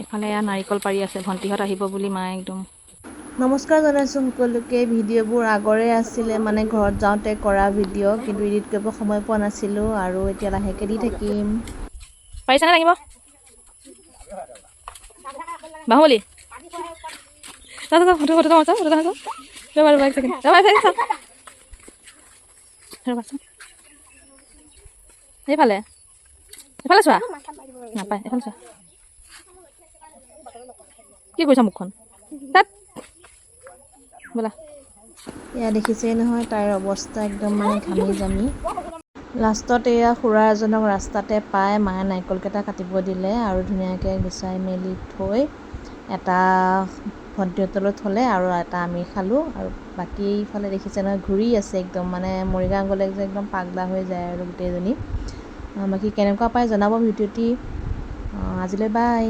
এফালে এয়া নাৰিকল পাৰি আছে, ভণ্টিহঁত আহিব বুলি মায়ে একদম। নমস্কাৰ জনাইছোঁ সকলোকে। ভিডিঅ'বোৰ আগৰে আছিলে, মানে ঘৰত যাওঁতে কৰা ভিডিঅ', কিন্তু এডিট কৰিব সময় পোৱা নাছিলোঁ আৰু এতিয়া লাহেকৈ দি থাকিম। পাৰিছানে দাঙিব? বাহুবলী এইফালে এফালে চোৱা, নাপায় এফালে চোৱা। কি কৰিছা মুখখন? তাত বোলা এয়া দেখিছেই নহয় তাইৰ অৱস্থা, একদম মানে ঘামি জামি। লাষ্টত এয়া খুৰা এজনক ৰাস্তাতে পাই মায়ে নাৰিকলকেইটা কাটিব দিলে আৰু ধুনীয়াকৈ গুচাই মেলি থৈ এটা ভণ্টিহঁতলৈ থ'লে আৰু এটা আমি খালোঁ। আৰু বাকী এইফালে দেখিছে নহয় ঘূৰি আছে একদম, মানে মৰিগাঁও গ'লে যে একদম পাগলা হৈ যায় আৰু গোটেইজনী। বাকী কেনেকুৱা পাই জনাব ভিডিঅ'টি। আজিলৈ বাই।